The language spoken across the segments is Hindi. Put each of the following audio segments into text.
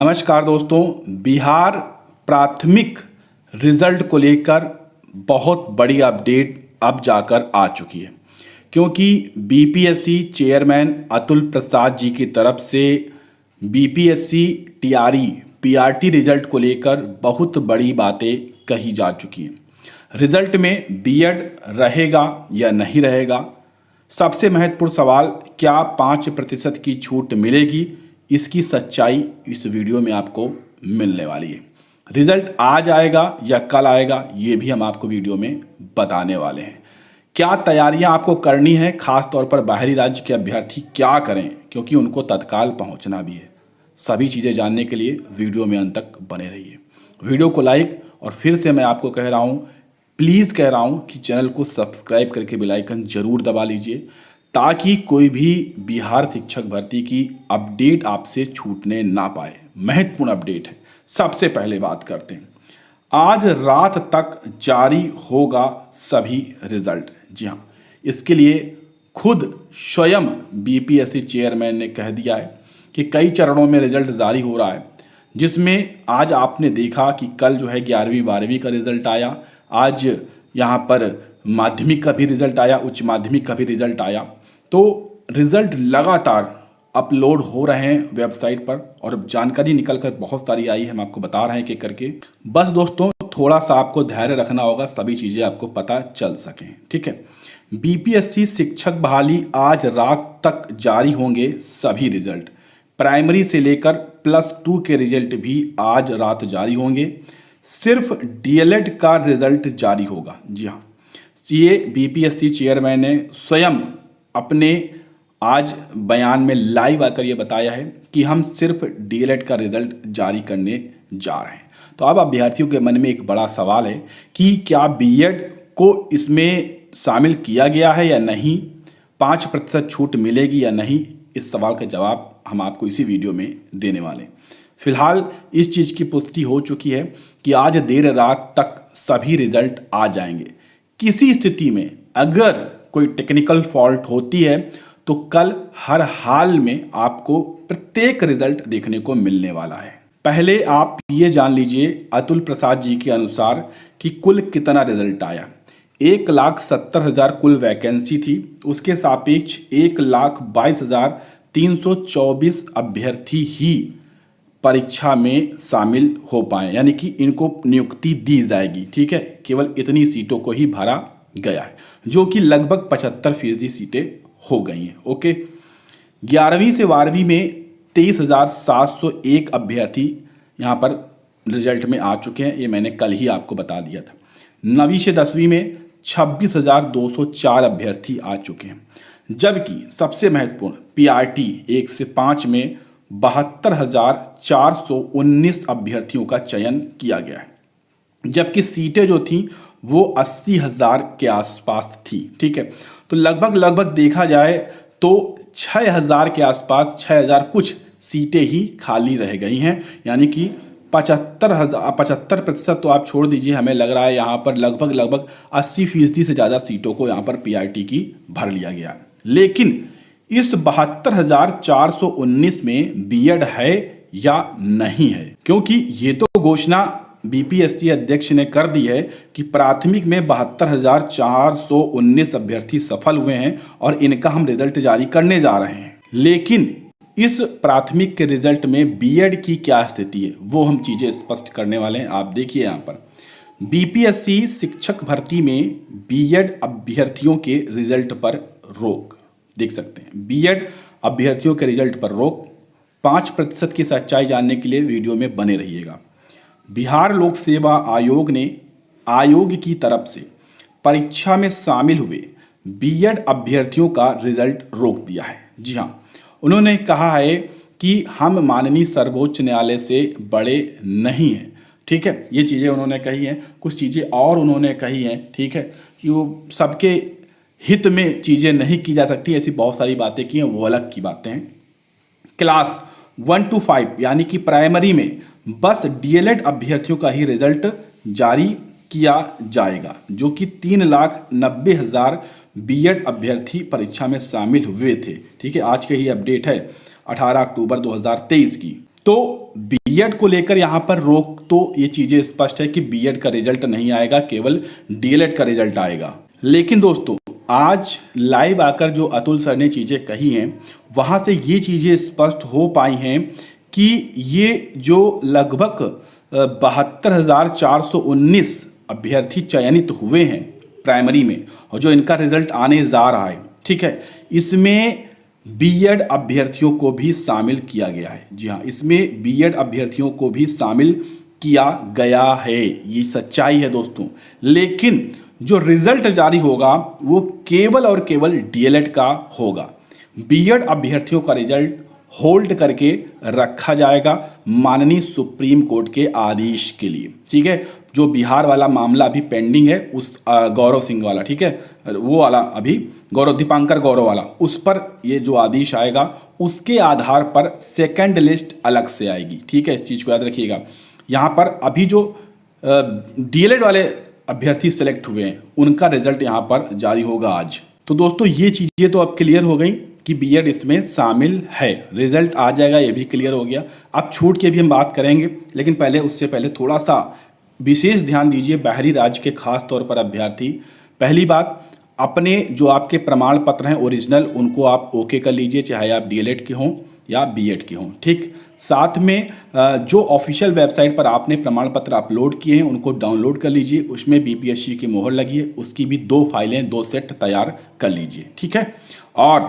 नमस्कार दोस्तों। बिहार प्राथमिक रिजल्ट को लेकर बहुत बड़ी अपडेट अब जाकर आ चुकी है, क्योंकि बीपीएससी चेयरमैन अतुल प्रसाद जी की तरफ से बीपीएससी टीआरई पीआरटी रिजल्ट को लेकर बहुत बड़ी बातें कही जा चुकी हैं। रिजल्ट में बीएड रहेगा या नहीं रहेगा, सबसे महत्वपूर्ण सवाल, क्या 5% की छूट मिलेगी, इसकी सच्चाई इस वीडियो में आपको मिलने वाली है। रिजल्ट आज आएगा या कल आएगा, ये भी हम आपको वीडियो में बताने वाले हैं। क्या तैयारियां आपको करनी है, खास तौर पर बाहरी राज्य के अभ्यर्थी क्या करें, क्योंकि उनको तत्काल पहुंचना भी है। सभी चीज़ें जानने के लिए वीडियो में अंत तक बने रहिए। वीडियो को लाइक, और फिर से मैं आपको कह रहा हूँ, प्लीज़ कह रहा हूँ कि चैनल को सब्सक्राइब करके बेल आइकन जरूर दबा लीजिए, ताकि कोई भी बिहार शिक्षक भर्ती की अपडेट आपसे छूटने ना पाए। महत्वपूर्ण अपडेट है। सबसे पहले बात करते हैं, आज रात तक जारी होगा सभी रिजल्ट। जी हाँ, इसके लिए खुद स्वयं बीपीएससी चेयरमैन ने कह दिया है कि कई चरणों में रिजल्ट जारी हो रहा है, जिसमें आज आपने देखा कि कल जो है 11वीं 12वीं का रिजल्ट आया, आज यहाँ पर माध्यमिक का भी रिजल्ट आया, उच्च माध्यमिक का भी रिजल्ट आया। तो रिजल्ट लगातार अपलोड हो रहे हैं वेबसाइट पर, और जानकारी निकल कर बहुत सारी आई है, हम आपको बता रहे हैं कि करके। बस दोस्तों, थोड़ा सा आपको धैर्य रखना होगा, सभी चीज़ें आपको पता चल सकें। ठीक है, बीपीएससी शिक्षक बहाली आज रात तक जारी होंगे सभी रिजल्ट। प्राइमरी से लेकर +2 के रिजल्ट भी आज रात जारी होंगे। सिर्फ डीएलएड का रिजल्ट जारी होगा। जी हाँ, ये बीपीएससी चेयरमैन ने स्वयं अपने आज बयान में लाइव आकर ये बताया है कि हम सिर्फ डीएलएड का रिजल्ट जारी करने जा रहे हैं। तो अब अभ्यर्थियों के मन में एक बड़ा सवाल है कि क्या बीएड को इसमें शामिल किया गया है या नहीं, 5% छूट मिलेगी या नहीं। इस सवाल का जवाब हम आपको इसी वीडियो में देने वाले हैं। फिलहाल इस चीज़ की पुष्टि हो चुकी है कि आज देर रात तक सभी रिजल्ट आ जाएंगे। किसी स्थिति में अगर कोई टेक्निकल फॉल्ट होती है तो कल हर हाल में आपको प्रत्येक रिजल्ट देखने को मिलने वाला है। पहले आप ये जान लीजिए अतुल प्रसाद जी के अनुसार कि कुल कितना रिजल्ट आया। 1,70,000 कुल वैकेंसी थी, उसके सापेक्ष 1,22,324 अभ्यर्थी ही परीक्षा में शामिल हो पाए, यानी कि इनको नियुक्ति दी जाएगी। ठीक है, केवल इतनी सीटों को ही भरा गया है, जो कि लगभग 75% सीटें हो गई हैं। ओके, 11वीं से 12वीं में 23,701 अभ्यर्थी यहाँ पर रिजल्ट में आ चुके हैं, ये मैंने कल ही आपको बता दिया था। 9वीं से 10वीं में 26,204 अभ्यर्थी आ चुके हैं, जबकि सबसे महत्वपूर्ण पीआरटी 1 से 5 में 72,419 अभ्यर्थियों का चयन किया गया है, जबकि सीटें जो थी वो 80,000 के आसपास थी। ठीक है, तो लगभग देखा जाए तो 6,000 के आसपास, 6,000 कुछ सीटें ही खाली रह गई हैं, यानी कि 75% तो आप छोड़ दीजिए, हमें लग रहा है यहाँ पर लगभग 80% से ज़्यादा सीटों को यहाँ पर पीआरटी की भर लिया गया। लेकिन इस 72,419 में बीएड है या नहीं है, क्योंकि ये तो घोषणा बीपीएससी अध्यक्ष ने कर दी है कि प्राथमिक में 72,419 अभ्यर्थी सफल हुए हैं और इनका हम रिजल्ट जारी करने जा रहे हैं। लेकिन इस प्राथमिक के रिजल्ट में बीएड की क्या स्थिति है, वो हम चीजें स्पष्ट करने वाले हैं। आप देखिए यहाँ पर बीपीएससी शिक्षक भर्ती में बीएड अभ्यर्थियों के रिजल्ट पर रोक, देख सकते हैं बीएड अभ्यर्थियों के रिजल्ट पर रोक। 5% की सच्चाई जानने के लिए वीडियो में बने रहिएगा। बिहार लोक सेवा आयोग ने आयोग की तरफ से परीक्षा में शामिल हुए बीएड अभ्यर्थियों का रिजल्ट रोक दिया है। जी हाँ, उन्होंने कहा है कि हम माननीय सर्वोच्च न्यायालय से बड़े नहीं हैं। ठीक है, ये चीज़ें उन्होंने कही हैं। कुछ चीज़ें और उन्होंने कही हैं, ठीक है, कि वो सबके हित में चीज़ें नहीं की जा सकती, ऐसी बहुत सारी बातें की हैं, वो अलग की बातें हैं। क्लास 1 to 5 यानी कि प्राइमरी में बस डीएलएड अभ्यर्थियों का ही रिजल्ट जारी किया जाएगा, जो कि 3,90,000 बीएड अभ्यर्थी परीक्षा में शामिल हुए थे। ठीक है, आज के ही अपडेट है 18 अक्टूबर 2023 की। तो बीएड को लेकर यहाँ पर रोक, तो ये चीज़ें स्पष्ट है कि बीएड का रिजल्ट नहीं आएगा, केवल डीएलएड का रिजल्ट आएगा। लेकिन दोस्तों आज लाइव आकर जो अतुल सर ने चीज़ें कही हैं वहाँ से ये चीज़ें स्पष्ट हो पाई हैं कि ये जो लगभग 72,419 अभ्यर्थी चयनित हुए हैं प्राइमरी में और जो इनका रिजल्ट आने जा रहा है, ठीक है, इसमें बीएड अभ्यर्थियों को भी शामिल किया गया है। जी हाँ, इसमें बीएड अभ्यर्थियों को भी शामिल किया गया है, ये सच्चाई है दोस्तों। लेकिन जो रिजल्ट जारी होगा वो केवल और केवल डीएलएड का होगा। बीएड अभ्यर्थियों का रिजल्ट होल्ड करके रखा जाएगा माननीय सुप्रीम कोर्ट के आदेश के लिए, ठीक है। जो बिहार वाला मामला अभी पेंडिंग है, उस गौरव सिंह वाला, ठीक है, वो वाला अभी दीपांकर गौरव वाला, उस पर ये जो आदेश आएगा उसके आधार पर सेकंड लिस्ट अलग से आएगी, ठीक है। इस चीज़ को याद रखिएगा। यहाँ पर अभी जो डीएलएड वाले अभ्यर्थी सेलेक्ट हुए हैं उनका रिजल्ट यहाँ पर जारी होगा आज। तो दोस्तों ये चीज़ें तो अब क्लियर हो गई कि बीएड इसमें शामिल है, रिजल्ट आ जाएगा, ये भी क्लियर हो गया। अब छूट की भी हम बात करेंगे, लेकिन पहले उससे पहले थोड़ा सा विशेष ध्यान दीजिए बाहरी राज्य के खास तौर पर अभ्यर्थी। पहली बात, अपने जो आपके प्रमाण पत्र हैं ओरिजिनल, उनको आप ओके कर लीजिए, चाहे आप डीएलएड के हों या बीएड के हों, ठीक। साथ में जो ऑफिशियल वेबसाइट पर आपने प्रमाण पत्र अपलोड किए हैं उनको डाउनलोड कर लीजिए, उसमें बीपीएससी की मोहर लगी है, उसकी भी 2 फाइलें 2 सेट तैयार कर लीजिए, ठीक है। और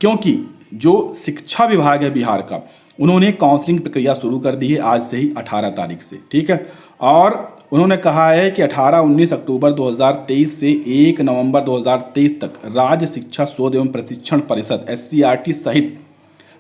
क्योंकि जो शिक्षा विभाग है बिहार का, उन्होंने काउंसलिंग प्रक्रिया शुरू कर दी है आज से ही 18 तारीख से, ठीक है। और उन्होंने कहा है कि 18-19 अक्टूबर 2023 से 1 नवंबर 2023 तक राज्य शिक्षा शोध एवं प्रशिक्षण परिषद SCRT सहित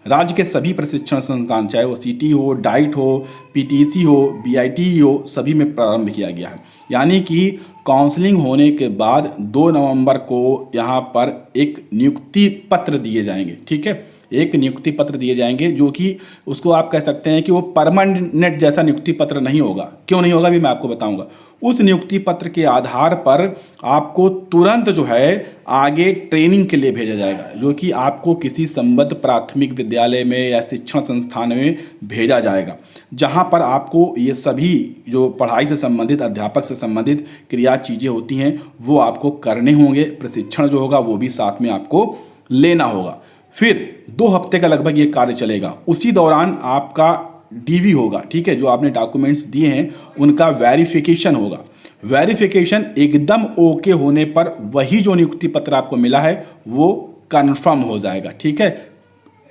राज्य के सभी प्रशिक्षण संस्थान, चाहे वो सिटी हो, डाइट हो, पीटीसी हो, बीआईटी हो, सभी में प्रारंभ किया गया है। यानी कि काउंसलिंग होने के बाद 2 नवंबर को यहाँ पर एक नियुक्ति पत्र दिए जाएंगे, ठीक है। एक नियुक्ति पत्र दिए जाएंगे जो कि उसको आप कह सकते हैं कि वो परमानेंट जैसा नियुक्ति पत्र नहीं होगा। क्यों नहीं होगा भी मैं आपको बताऊंगा। उस नियुक्ति पत्र के आधार पर आपको तुरंत जो है आगे ट्रेनिंग के लिए भेजा जाएगा, जो कि आपको किसी संबद्ध प्राथमिक विद्यालय में या शिक्षण संस्थान में भेजा जाएगा, जहां पर आपको ये सभी जो पढ़ाई से संबंधित, अध्यापक से संबंधित क्रिया चीज़ें होती हैं वो आपको करने होंगे। प्रशिक्षण जो होगा वो भी साथ में आपको लेना होगा। फिर 2 हफ्ते का लगभग ये कार्य चलेगा। उसी दौरान आपका डीवी होगा, ठीक है, जो आपने डॉक्यूमेंट्स दिए हैं उनका वेरिफिकेशन होगा। वेरिफिकेशन एकदम ओके होने पर वही जो नियुक्ति पत्र आपको मिला है वो कंफर्म हो जाएगा, ठीक है।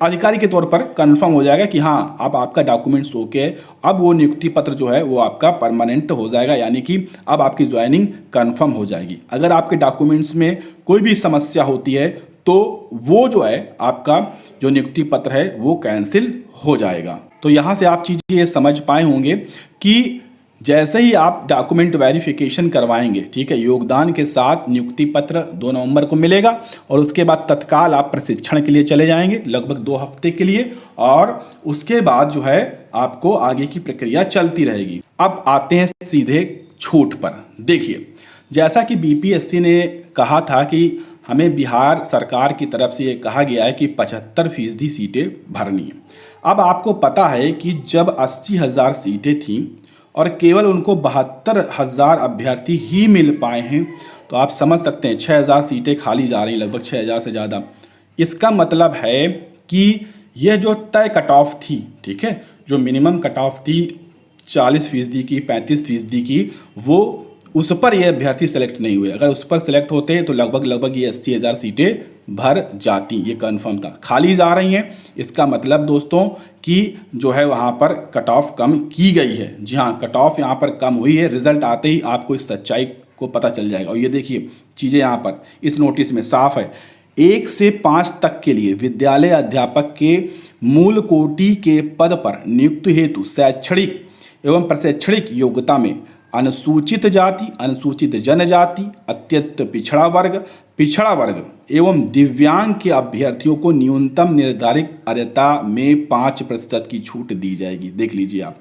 अधिकारी के तौर पर कंफर्म हो जाएगा कि हाँ अब आपका डॉक्यूमेंट्स ओके है, अब वो नियुक्ति पत्र जो है वो आपका परमानेंट हो जाएगा, यानी कि अब आपकी ज्वाइनिंग कंफर्म हो जाएगी। अगर आपके डॉक्यूमेंट्स में कोई भी समस्या होती है तो वो जो है आपका जो नियुक्ति पत्र है वो कैंसिल हो जाएगा। तो यहाँ से आप चीज़ें ये समझ पाए होंगे कि जैसे ही आप डॉक्यूमेंट वेरिफिकेशन करवाएंगे, ठीक है, योगदान के साथ नियुक्ति पत्र 2 नवंबर को मिलेगा और उसके बाद तत्काल आप प्रशिक्षण के लिए चले जाएंगे लगभग 2 हफ्ते के लिए, और उसके बाद जो है आपको आगे की प्रक्रिया चलती रहेगी। अब आते हैं सीधे छूट पर। देखिए, जैसा कि बीपीएससी ने कहा था कि हमें बिहार सरकार की तरफ से ये कहा गया है कि 75% सीटें भरनी है। अब आपको पता है कि जब 80,000 सीटें थीं और केवल उनको 72,000 अभ्यर्थी ही मिल पाए हैं, तो आप समझ सकते हैं 6,000 सीटें खाली जा रही, लगभग 6,000 से ज़्यादा। इसका मतलब है कि यह जो तय कट ऑफ थी, ठीक है, जो मिनिमम कट ऑफ थी 40% की, 35% की, वो उस पर ये अभ्यर्थी सेलेक्ट नहीं हुए। अगर उस पर सेलेक्ट होते तो लगभग ये 80,000 सीटें भर जाती, ये कंफर्म था। खाली जा रही हैं, इसका मतलब दोस्तों कि जो है वहाँ पर कट ऑफ कम की गई है। जी हाँ, कट ऑफ यहाँ पर कम हुई है। रिजल्ट आते ही आपको इस सच्चाई को पता चल जाएगा। और ये देखिए चीज़ें यहाँ पर इस नोटिस में साफ है। 1 से 5 तक के लिए विद्यालय अध्यापक के मूल कोटि के पद पर नियुक्ति हेतु शैक्षणिक एवं प्रशैक्षणिक योग्यता में अनुसूचित जाति, अनुसूचित जनजाति, अत्यंत पिछड़ा वर्ग एवं दिव्यांग के अभ्यर्थियों को न्यूनतम निर्धारित अर्हता में 5% की छूट दी जाएगी। देख लीजिए आप,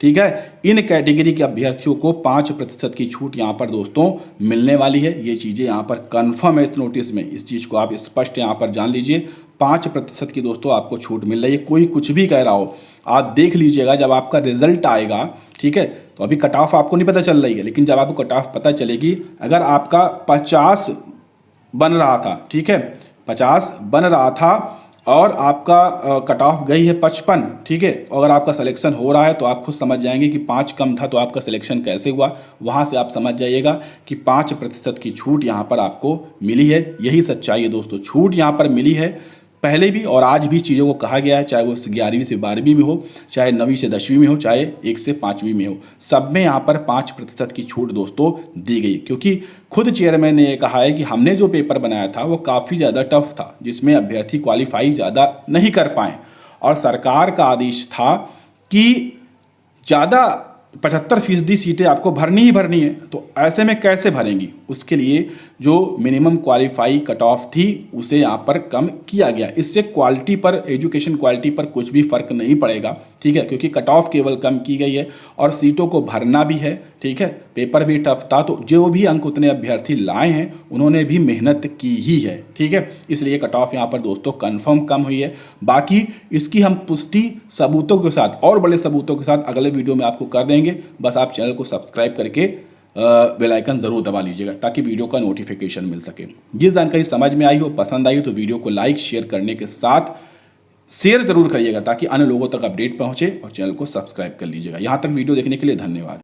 ठीक है। इन कैटेगरी के अभ्यर्थियों को 5% की छूट यहाँ पर दोस्तों मिलने वाली है। ये चीज़ें यहाँ पर कन्फर्म है इस नोटिस में, इस चीज़ को आप स्पष्ट यहाँ पर जान लीजिए। 5% की दोस्तों आपको छूट मिल रही है। कोई कुछ भी कह रहा हो, आप देख लीजिएगा जब आपका रिजल्ट आएगा, ठीक है, तो अभी कट ऑफ आपको नहीं पता चल रही है, लेकिन जब आपको कट ऑफ पता चलेगी, अगर आपका 50 बन रहा था, ठीक है, 50 बन रहा था और आपका कट ऑफ गई है 55, ठीक है, अगर आपका सिलेक्शन हो रहा है तो आप खुद समझ जाएंगे कि 5 कम था तो आपका सिलेक्शन कैसे हुआ। वहाँ से आप समझ जाइएगा कि 5% की छूट यहाँ पर आपको मिली है। यही सच्चाई है दोस्तों, छूट यहाँ पर मिली है। पहले भी और आज भी चीज़ों को कहा गया है, चाहे वो 11वीं से 12वीं में हो, चाहे 9वीं से 10वीं में हो, चाहे 1 से 5वीं में हो, सब में यहाँ पर 5% की छूट दोस्तों दी गई। क्योंकि खुद चेयरमैन ने ये कहा है कि हमने जो पेपर बनाया था वो काफ़ी ज़्यादा टफ था, जिसमें अभ्यर्थी क्वालिफाई ज़्यादा नहीं कर पाए, और सरकार का आदेश था कि ज़्यादा 75% सीटें आपको भरनी ही भरनी है। तो ऐसे में कैसे भरेंगी, उसके लिए जो मिनिमम क्वालिफाई कट ऑफ थी उसे यहाँ पर कम किया गया। इससे क्वालिटी पर, एजुकेशन क्वालिटी पर कुछ भी फर्क नहीं पड़ेगा, ठीक है, क्योंकि कट ऑफ केवल कम की गई है और सीटों को भरना भी है, ठीक है। पेपर भी टफ था, तो जो भी अंक उतने अभ्यर्थी लाए हैं उन्होंने भी मेहनत की ही है, ठीक है, इसलिए कट ऑफ यहाँ पर दोस्तों कन्फर्म कम हुई है। बाकी इसकी हम पुष्टि सबूतों के साथ और बड़े सबूतों के साथ अगले वीडियो में आपको कर देंगे। बस आप चैनल को सब्सक्राइब करके बेल आइकन ज़रूर दबा लीजिएगा ताकि वीडियो का नोटिफिकेशन मिल सके। जिस जानकारी समझ में आई हो, पसंद आई हो, तो वीडियो को लाइक शेयर करने के साथ शेयर ज़रूर करिएगा ताकि अन्य लोगों तक अपडेट पहुंचे, और चैनल को सब्सक्राइब कर लीजिएगा। यहाँ तक वीडियो देखने के लिए धन्यवाद।